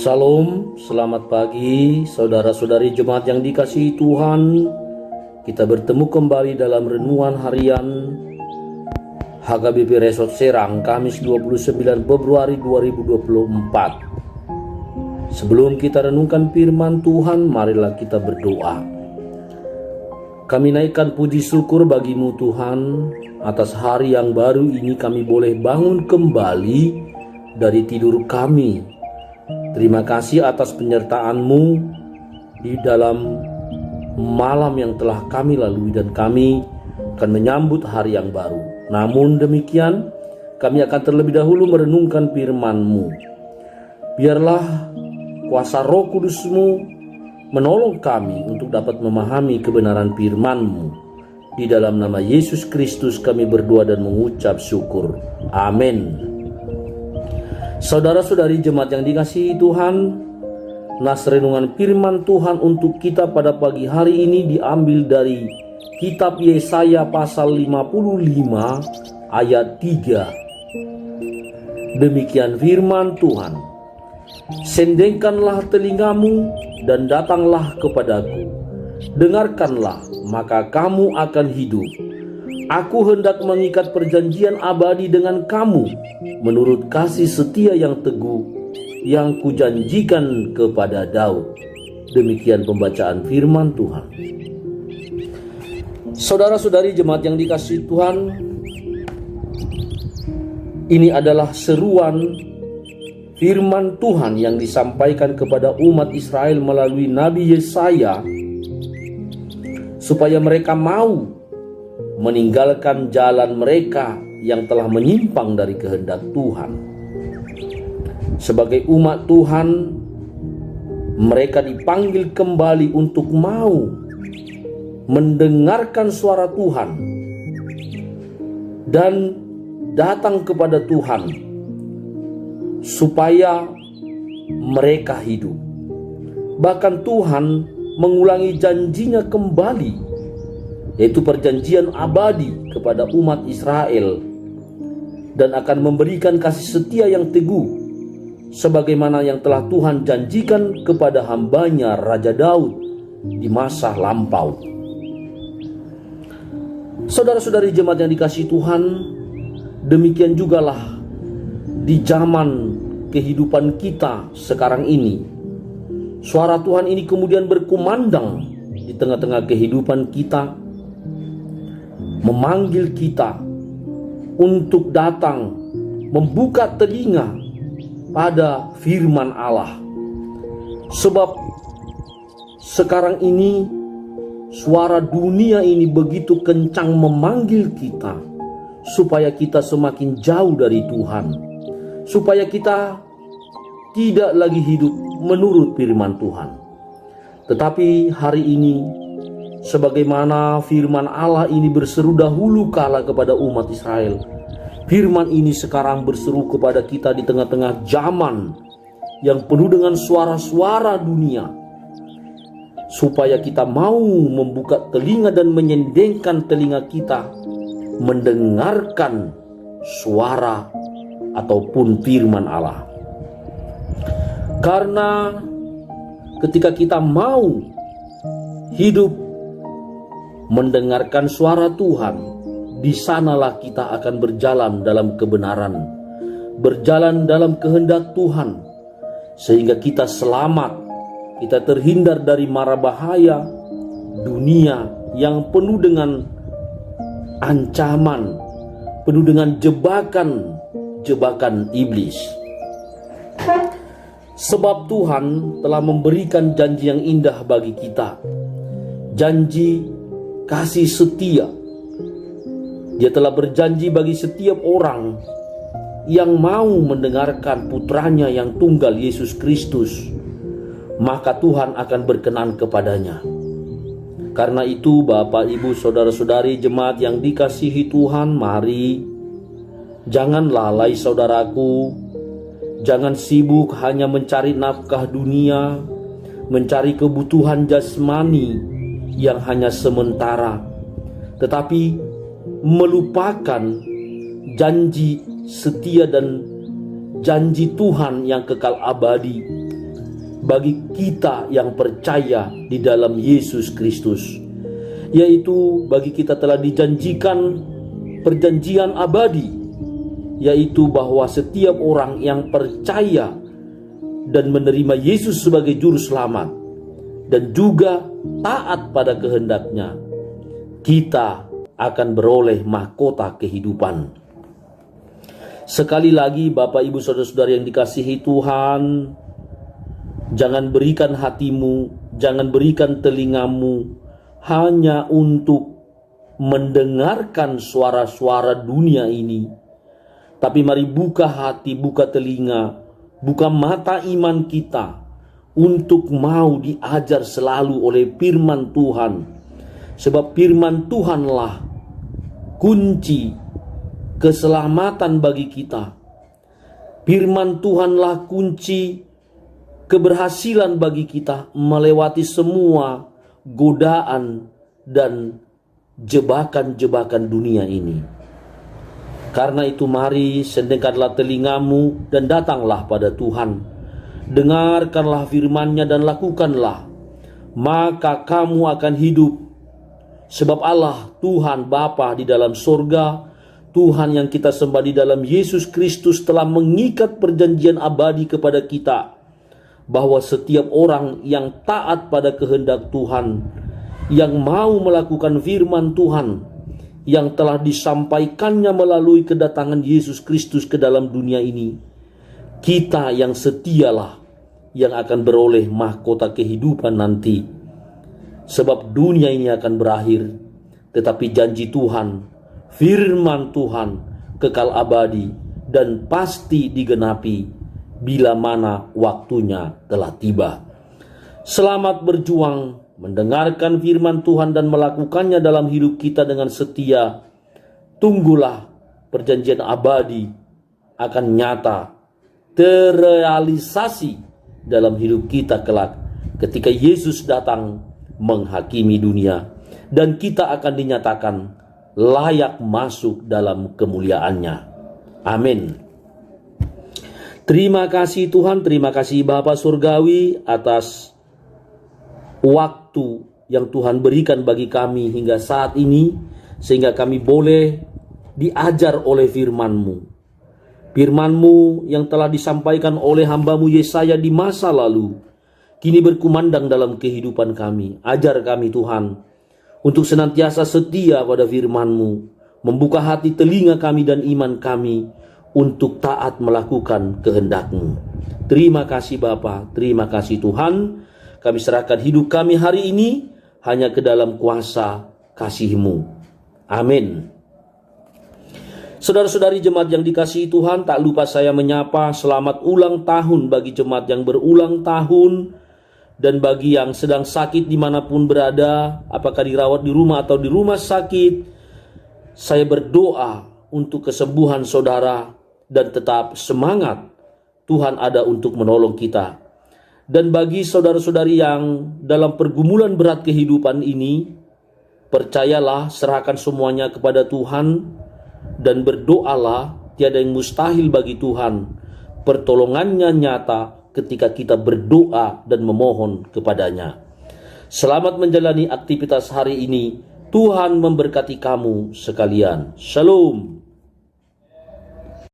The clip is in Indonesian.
Salam, selamat pagi saudara-saudari jemaat yang dikasihi Tuhan. Kita bertemu kembali dalam renungan harian HKBP Resort Serang, Kamis 29 Februari 2024. Sebelum kita renungkan firman Tuhan, marilah kita berdoa. Kami naikkan puji syukur bagimu Tuhan, atas hari yang baru ini kami boleh bangun kembali dari tidur kami. Terima kasih atas penyertaan-Mu di dalam malam yang telah kami lalui, dan kami akan menyambut hari yang baru. Namun demikian, kami akan terlebih dahulu merenungkan firman-Mu. Biarlah kuasa Roh Kudus-Mu menolong kami untuk dapat memahami kebenaran firman-Mu. Di dalam nama Yesus Kristus kami berdoa dan mengucap syukur. Amin. Saudara-saudari jemaat yang dikasihi Tuhan, nas renungan firman Tuhan untuk kita pada pagi hari ini diambil dari kitab Yesaya pasal 55 ayat 3. Demikian firman Tuhan, "Sendengkanlah telingamu dan datanglah kepadaku. Dengarkanlah, maka kamu akan hidup. Aku hendak mengikat perjanjian abadi dengan kamu menurut kasih setia yang teguh yang kujanjikan kepada Daud." Demikian pembacaan firman Tuhan. Saudara-saudari jemaat yang dikasihi Tuhan, ini adalah seruan firman Tuhan yang disampaikan kepada umat Israel melalui Nabi Yesaya, supaya mereka mau meninggalkan jalan mereka yang telah menyimpang dari kehendak Tuhan. Sebagai umat Tuhan, mereka dipanggil kembali untuk mau mendengarkan suara Tuhan dan datang kepada Tuhan supaya mereka hidup. Bahkan Tuhan mengulangi janjinya kembali, yaitu perjanjian abadi kepada umat Israel, dan akan memberikan kasih setia yang teguh sebagaimana yang telah Tuhan janjikan kepada hambanya Raja Daud di masa lampau. Saudara-saudari jemaat yang dikasihi Tuhan, demikian jugalah di zaman kehidupan kita sekarang ini. Suara Tuhan ini kemudian berkumandang di tengah-tengah kehidupan kita, memanggil kita untuk datang membuka telinga pada firman Allah. Sebab sekarang ini suara dunia ini begitu kencang memanggil kita supaya kita semakin jauh dari Tuhan, supaya kita tidak lagi hidup menurut firman Tuhan. Tetapi hari ini, sebagaimana firman Allah ini berseru dahulu kala kepada umat Israel, firman ini sekarang berseru kepada kita di tengah-tengah zaman yang penuh dengan suara-suara dunia, supaya kita mau membuka telinga dan menyendengkan telinga kita mendengarkan suara ataupun firman Allah. Karena ketika kita mau hidup mendengarkan suara Tuhan, di sanalah kita akan berjalan dalam kebenaran, berjalan dalam kehendak Tuhan, sehingga kita selamat, kita terhindar dari mara bahaya dunia yang penuh dengan ancaman, penuh dengan jebakan iblis. Sebab Tuhan telah memberikan janji yang indah bagi kita, janji kasih setia. Dia telah berjanji bagi setiap orang yang mau mendengarkan putranya yang tunggal Yesus Kristus, maka Tuhan akan berkenan kepadanya. Karena itu Bapak, Ibu, Saudara-saudari jemaat yang dikasihi Tuhan, mari jangan lalai saudaraku, jangan sibuk hanya mencari nafkah dunia, mencari kebutuhan jasmani yang hanya sementara, tetapi melupakan janji setia dan janji Tuhan yang kekal abadi bagi kita yang percaya di dalam Yesus Kristus, yaitu bagi kita telah dijanjikan perjanjian abadi, yaitu bahwa setiap orang yang percaya dan menerima Yesus sebagai juru selamat dan juga taat pada kehendaknya, kita akan beroleh mahkota kehidupan. Sekali lagi Bapak Ibu Saudara-saudara yang dikasihi Tuhan, jangan berikan hatimu, jangan berikan telingamu hanya untuk mendengarkan suara-suara dunia ini. Tapi mari buka hati, buka telinga, buka mata iman kita untuk mau diajar selalu oleh firman Tuhan. Sebab firman Tuhanlah kunci keselamatan bagi kita. Firman Tuhanlah kunci keberhasilan bagi kita melewati semua godaan dan jebakan-jebakan dunia ini. Karena itu mari sendengkanlah telingamu dan datanglah pada Tuhan. Dengarkanlah firman-Nya dan lakukanlah, maka kamu akan hidup. Sebab Allah Tuhan Bapa di dalam sorga, Tuhan yang kita sembah di dalam Yesus Kristus telah mengikat perjanjian abadi kepada kita, bahwa setiap orang yang taat pada kehendak Tuhan, yang mau melakukan firman Tuhan yang telah disampaikannya melalui kedatangan Yesus Kristus ke dalam dunia ini, kita yang setialah yang akan beroleh mahkota kehidupan nanti. Sebab dunia ini akan berakhir, tetapi janji Tuhan, firman Tuhan kekal abadi dan pasti digenapi bila mana waktunya telah tiba. Selamat berjuang mendengarkan firman Tuhan dan melakukannya dalam hidup kita dengan setia. Tunggulah perjanjian abadi akan nyata terrealisasi dalam hidup kita kelak ketika Yesus datang menghakimi dunia dan kita akan dinyatakan layak masuk dalam kemuliaannya. Amin. Terima kasih Tuhan, terima kasih Bapa Surgawi atas waktu yang Tuhan berikan bagi kami hingga saat ini, sehingga kami boleh diajar oleh firman-Mu. Firman-Mu yang telah disampaikan oleh hamba-Mu Yesaya di masa lalu, kini berkumandang dalam kehidupan kami. Ajar kami Tuhan, untuk senantiasa setia pada firman-Mu, membuka hati telinga kami dan iman kami, untuk taat melakukan kehendak-Mu. Terima kasih Bapa, terima kasih Tuhan. Kami serahkan hidup kami hari ini hanya ke dalam kuasa kasih-Mu. Amin. Saudara-saudari jemaat yang dikasihi Tuhan, tak lupa saya menyapa selamat ulang tahun bagi jemaat yang berulang tahun, dan bagi yang sedang sakit dimanapun berada, apakah dirawat di rumah atau di rumah sakit, saya berdoa untuk kesembuhan saudara dan tetap semangat. Tuhan ada untuk menolong kita. Dan bagi saudara-saudari yang dalam pergumulan berat kehidupan ini, percayalah, serahkan semuanya kepada Tuhan dan berdoalah. Tiada yang mustahil bagi Tuhan. Pertolongannya nyata ketika kita berdoa dan memohon kepadanya. Selamat menjalani aktivitas hari ini. Tuhan memberkati kamu sekalian. Shalom.